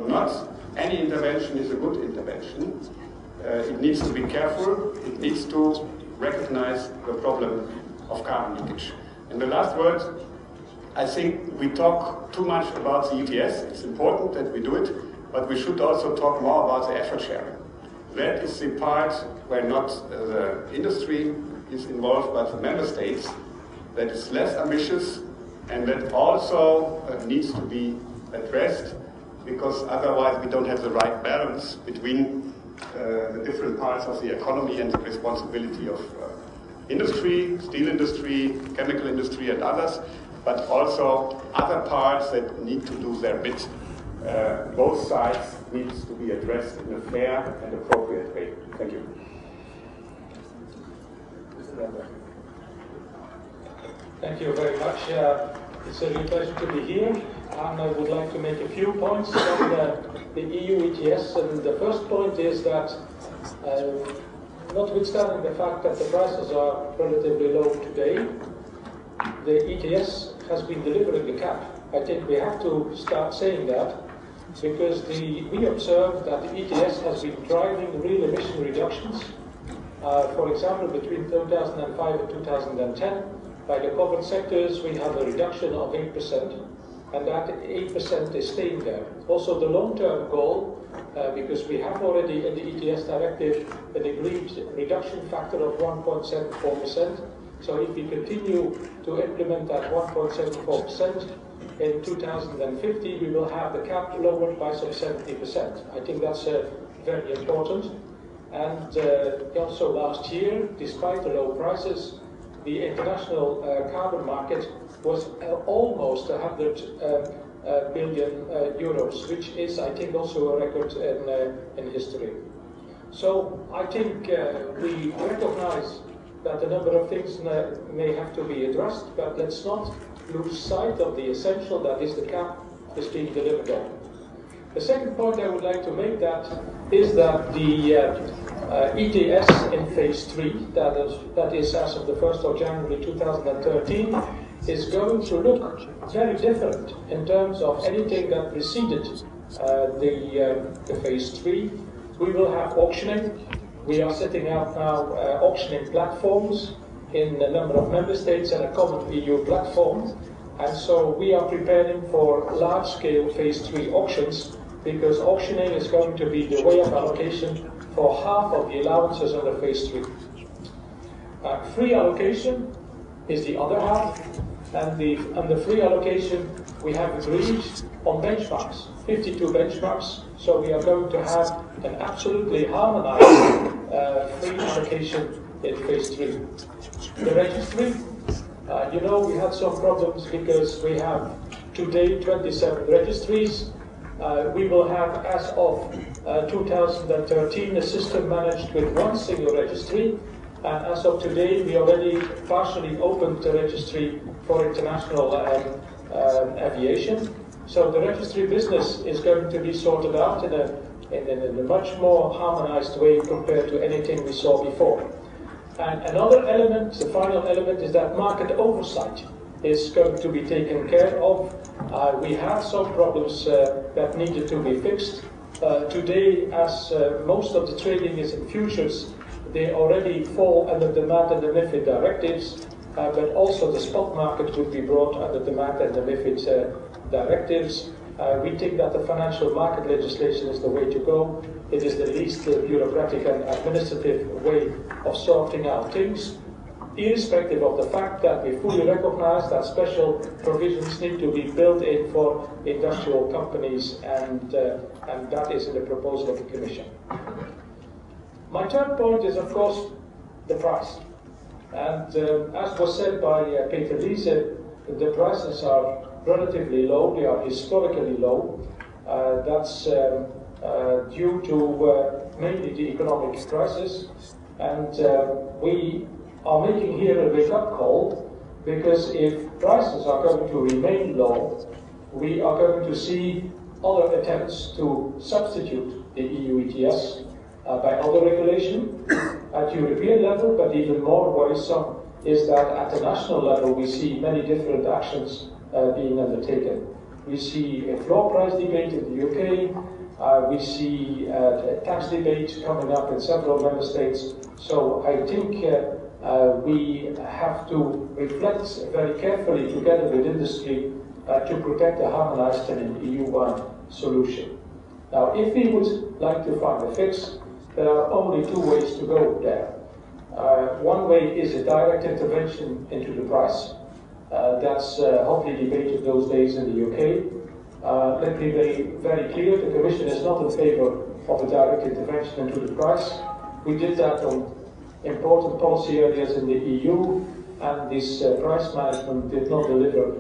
So not any intervention is a good intervention. It needs to be careful. It needs to recognize the problem of carbon leakage. And the last word, I think we talk too much about the ETS. It's important that we do it, but we should also talk more about the effort sharing. That is the part where not the industry is involved, but the member states, that is less ambitious and that also needs to be addressed, because otherwise we don't have the right balance between the different parts of the economy and the responsibility of industry, steel industry, chemical industry and others, but also other parts that need to do their bit. Both sides needs to be addressed in a fair and appropriate way. Thank you. Thank you very much. It's a real pleasure to be here, and I would like to make a few points on the EU ETS. And the first point is that, notwithstanding the fact that the prices are relatively low today, the ETS has been delivering the cap. I think we have to start saying that, because we observed that the ETS has been driving real emission reductions. For example, between 2005 and 2010, by the covered sectors, we have a reduction of 8%, and that 8% is staying there. Also, the long-term goal, because we have already in the ETS directive an agreed reduction factor of 1.74%. So if we continue to implement that 1.74%, in 2050 we will have the cap lowered by some 70%. I think that's very important. And also last year, despite the low prices, the international carbon market was almost 100 billion euros, which is, I think, also a record in history. So I think we recognize that a number of things may have to be addressed, but let's not lose sight of the essential, that is the cap is being delivered on. The second point I would like to make is that the ETS in phase 3, that is as of the 1st of January 2013, is going to look very different in terms of anything that preceded the phase 3. We will have auctioning. We are setting up now auctioning platforms in a number of member states and a common EU platform. And so we are preparing for large-scale phase 3 auctions, because auctioning is going to be the way of allocation for half of the allowances under phase 3. Free allocation is the other half, and under free allocation we have agreed on benchmarks, 52 benchmarks, so we are going to have an absolutely harmonized free allocation in phase 3. The registry, you know, we had some problems because we have today 27 registries. We will have, as of 2013, a system managed with one single registry, and as of today we already partially opened the registry for international aviation. So the registry business is going to be sorted out in a much more harmonized way compared to anything we saw before. And another element, the final element, is that market oversight is going to be taken care of. We have some problems that needed to be fixed. Today, as most of the trading is in futures, they already fall under the MAT and the MiFID directives, but also the spot market would be brought under the MAT and the MiFID directives. We think that the financial market legislation is the way to go. It is the least bureaucratic and administrative way of sorting out things, irrespective of the fact that we fully recognize that special provisions need to be built in for industrial companies, and that is in the proposal of the Commission. My third point is, of course, the price. And as was said by Peter Liese, the prices are relatively low, they are historically low. That's due to mainly the economic crisis. And we are making here a wake-up call, because if prices are going to remain low, we are going to see other attempts to substitute the EU ETS by other regulation at European level, but even more worrisome is that at the national level we see many different actions being undertaken. We see a floor price debate in the UK. We see a tax debate coming up in several member states. So I think we have to reflect very carefully together with industry to protect a harmonized and EU-wide solution. Now, if we would like to find a fix, there are only two ways to go there. One way is a direct intervention into the price. That's hotly debated those days in the UK. Let me be very clear, the Commission is not in favour of a direct intervention into the price. We did that on important policy areas in the EU, and this price management did not deliver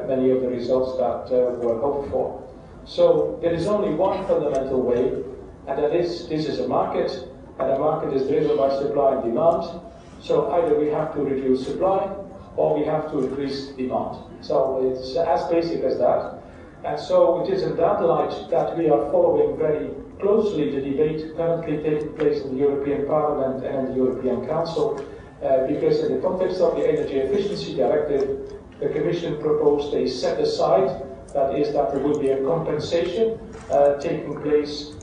many of the results that were hoped for. So there is only one fundamental way, and that is, this is a market, and a market is driven by supply and demand. So either we have to reduce supply, or we have to increase demand. So it's as basic as that. And so it is in that light that we are following very closely the debate currently taking place in the European Parliament and in the European Council, because in the context of the Energy Efficiency Directive, the Commission proposed a set-aside, that is that there would be a compensation taking place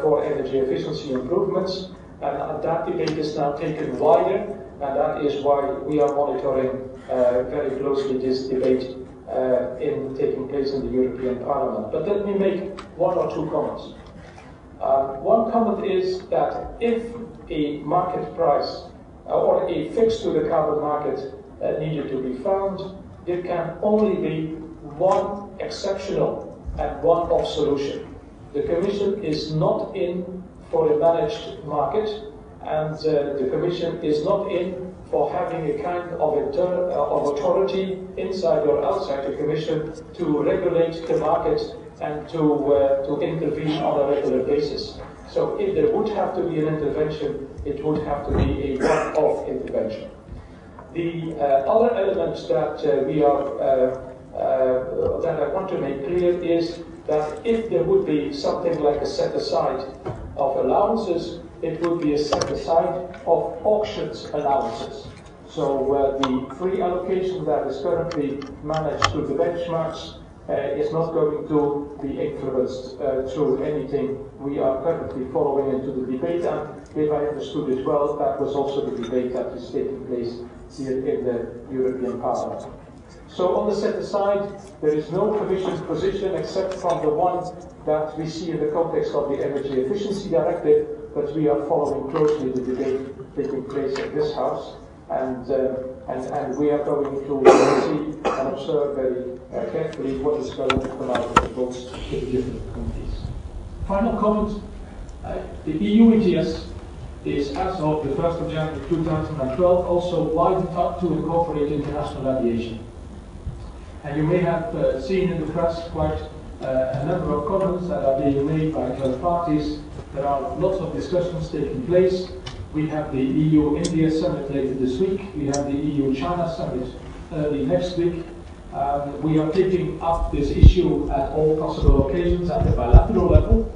for energy efficiency improvements, and that debate is now taken wider, and that is why we are monitoring very closely this debate taking place in the European Parliament. But let me make one or two comments. One comment is that if a market price or a fix to the carbon market needed to be found, there can only be one exceptional and one-off solution. The Commission is not in for a managed market, and the Commission is not in for having a kind of authority inside or outside the Commission to regulate the market and to intervene on a regular basis. So if there would have to be an intervention, it would have to be a one-off intervention. The other element that that I want to make clear is that if there would be something like a set-aside of allowances, it would be a set-aside of auctions allowances. So the free allocation that is currently managed through the benchmarks is not going to be influenced through anything we are currently following into the debate, and if I understood it well, that was also the debate that is taking place here in the European Parliament. So on the set-aside, there is no Commission position except from the one that we see in the context of the Energy Efficiency Directive, but we are following closely the debate taking place in this House, and we are going to see and observe very carefully what is going to come out of the votes in the different committees. Final comment, the EU ETS is, as of the 1st of January 2012, also widened up to incorporate international aviation. And you may have seen in the press quite a number of comments that are being made by third parties. There are lots of discussions taking place. We have the EU-India summit later this week. We have the EU-China summit early next week. We are taking up this issue at all possible occasions at the bilateral level.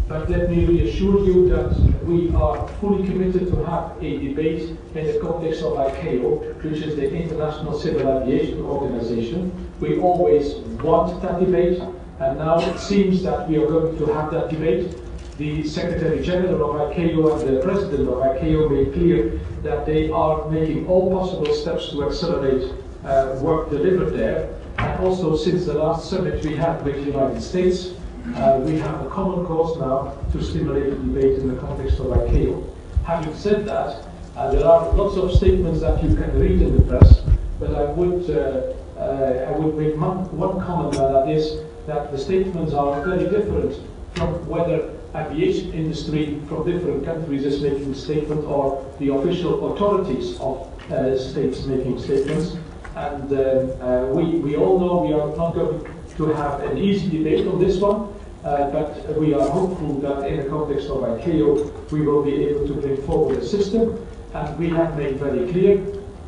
But let me reassure you that we are fully committed to have a debate in the context of ICAO, which is the International Civil Aviation Organization. We always want that debate, and now it seems that we are going to have that debate. The Secretary General of ICAO and the President of ICAO made clear that they are making all possible steps to accelerate work delivered there. And also, since the last summit we had with the United States, we have a common cause now to stimulate the debate in the context of ICAO. Having said that, there are lots of statements that you can read in the press, but I would make one comment, and that is that the statements are very different from whether aviation industry from different countries is making a statement or the official authorities of states making statements. And we all know we are not going to have an easy debate on this one, but we are hopeful that in the context of ICAO we will be able to bring forward a system, and we have made very clear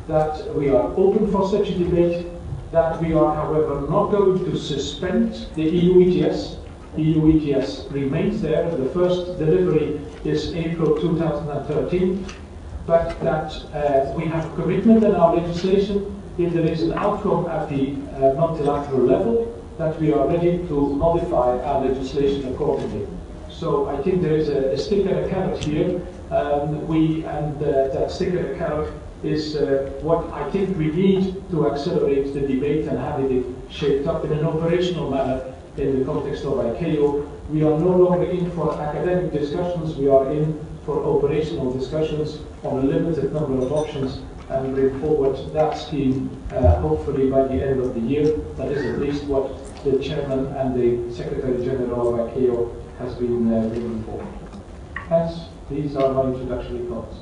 that we are open for such a debate, that we are however not going to suspend the EU ETS. EU ETS remains there. The first delivery is April 2013, but that we have a commitment in our legislation. If there is an outcome at the multilateral level, that we are ready to modify our legislation accordingly. So I think there is a stick and a carrot here, that stick and a carrot is what I think we need to accelerate the debate and having it shaped up in an operational manner in the context of ICAO. We are no longer in for academic discussions, we are in for operational discussions on a limited number of options and bring forward that scheme hopefully by the end of the year. That is at least what the Chairman and the Secretary General of ICAO has been bringing forward. Hence, these are my introductory thoughts.